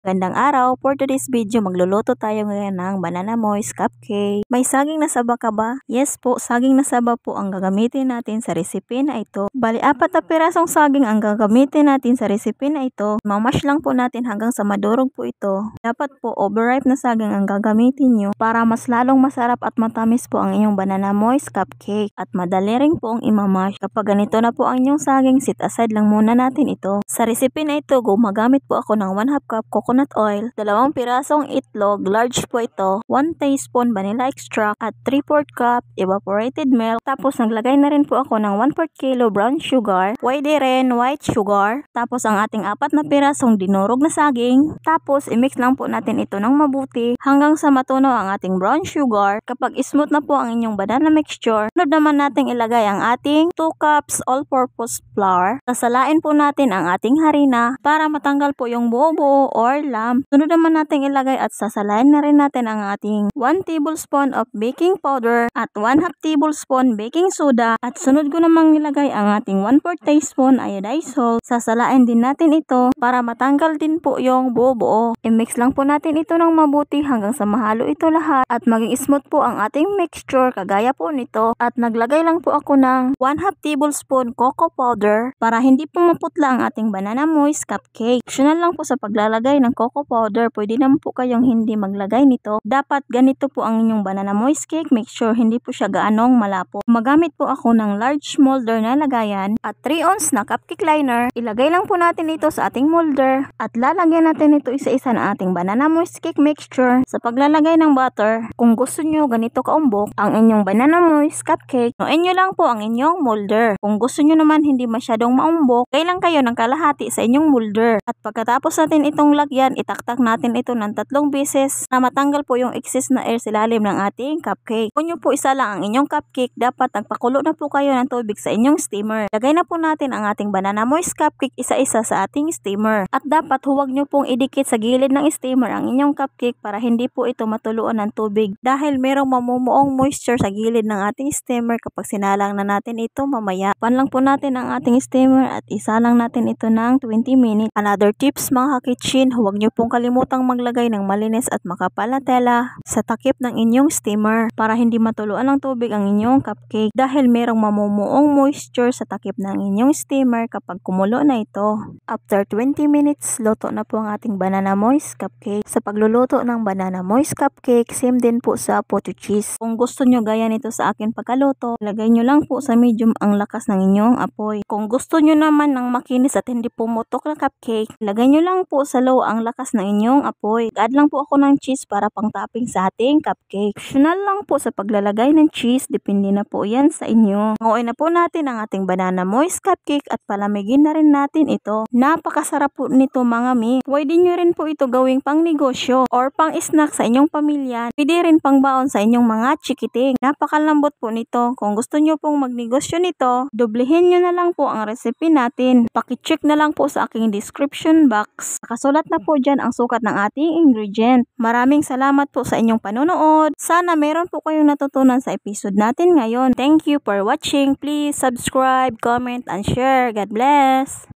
Gandang araw, for today's video magluluto tayo ngayon ng banana moist cupcake. May saging na saba ka ba? Yes po, saging na saba po ang gagamitin natin sa recipe na ito. Bali, 4 na pirasong saging ang gagamitin natin sa recipe na ito. Mamash lang po natin hanggang sa madurog po ito. Dapat po overripe na saging ang gagamitin nyo para mas lalong masarap at matamis po ang inyong banana moist cupcake. At madali rin po ang imamash. Kapag ganito na po ang inyong saging, set aside lang muna natin ito. Sa recipe na ito, gumagamit po ako ng 1/2 cup coconut oil, 2 pirasong itlog, large po ito, 1 teaspoon vanilla extract, at 3/4 cup evaporated milk. Tapos naglagay na rin po ako ng 1/4 kilo brown sugar, pwede rin white sugar. Tapos ang ating 4 na pirasong dinurog na saging. Tapos i-mix lang po natin ito ng mabuti hanggang sa matunaw ang ating brown sugar. Kapag smooth na po ang inyong banana mixture, sunod naman nating ilagay ang ating 2 cups all-purpose flour. Sasalain po natin ang ating harina para matanggal po yung buo-buo or lump. Sunod naman natin ilagay at sasalain na rin natin ang ating 1 tablespoon of baking powder at 1/2 tablespoon baking soda. At sunod ko namang ilagay ang ating 1/4 teaspoon iodized salt. Sasalain din natin ito para matanggal din po yung buo-buo. I-mix lang po natin ito ng mabuti hanggang sa mahalo ito lahat at maging smooth po ang ating mixture kagaya po nito. At naglagay lang po ako ng 1/2 tablespoon cocoa powder para hindi po maputla ang ating banana moist cupcake. Optional lang po sa paglalagay ng cocoa powder, pwede naman po kayong hindi maglagay nito. Dapat ganito po ang inyong banana moist cake, make sure hindi po siya gaanong malapot. Magamit po ako ng large molder na lagayan at 3 ounce na cupcake liner. Ilagay lang po natin ito sa ating molder at lalagyan natin ito isa-isa na ating banana moist cake mixture. Sa paglalagay ng butter, kung gusto nyo ganito kaumbok ang inyong banana moist cupcake, nuin nyo lang po ang inyong molder. Kung gusto nyo naman hindi masyadong maumbok, kailang kayo ng kalahati sa inyong molder. At pagkatapos natin itong lagyan, itaktak natin ito ng 3 beses na matanggal po yung excess na air sa ilalim ng ating cupcake. Kung nyo po isa lang ang inyong cupcake, dapat nagpakulo na po kayo ng tubig sa inyong steamer. Lagay na po natin ang ating banana moist cupcake isa-isa sa ating steamer. At dapat huwag nyo pong idikit sa gilid ng steamer ang inyong cupcake para hindi po ito matuluan ng tubig dahil merong mamumuong moisture sa gilid ng ating steamer kapag sinalang na natin ito mamaya. Pan lang po natin ang ating steamer at isalang natin ito ng 20 minutes. Another tips mga ka-kitchen, huwag nyo pong kalimutang maglagay ng malinis at makapal na tela sa takip ng inyong steamer para hindi matuluan ng tubig ang inyong cupcake dahil merong mamumuong moisture sa takip ng inyong steamer kapag kumulo na ito. After 20 minutes, luto na po ang ating banana moist cupcake. Sa pagluluto ng banana moist cupcake, same din po sa potato cheese. Kung gusto nyo gaya nito sa akin pagkaluto, lagay nyo lang po sa medium ang lakas ng inyong apoy. Kung gusto nyo naman ng makinis at hindi pumutok na cupcake, lagay nyo lang po sa low ang lakas ng inyong apoy. Add lang po ako ng cheese para pang topping sa ating cupcake. Optional lang po sa paglalagay ng cheese, depende na po yan sa inyo. Ngayon na po natin ang ating banana moist cupcake at palamigin na rin natin ito. Napakasarap po nito mga mi. Pwede nyo rin po ito gawing pang negosyo or pang snack sa inyong pamilya. Pwede rin pang baon sa inyong mga chikiting. Napakalambot po nito. Kung gusto nyo pong magnegosyo nito, doblehin nyo na lang po ang recipe natin. Pakicheck na lang po sa aking description box. Nakasulat na po dyan ang sukat ng ating ingredient. Maraming salamat po sa inyong panonood. Sana meron po kayong natutunan sa episode natin ngayon. Thank you for watching. Please subscribe, comment, and share. God bless!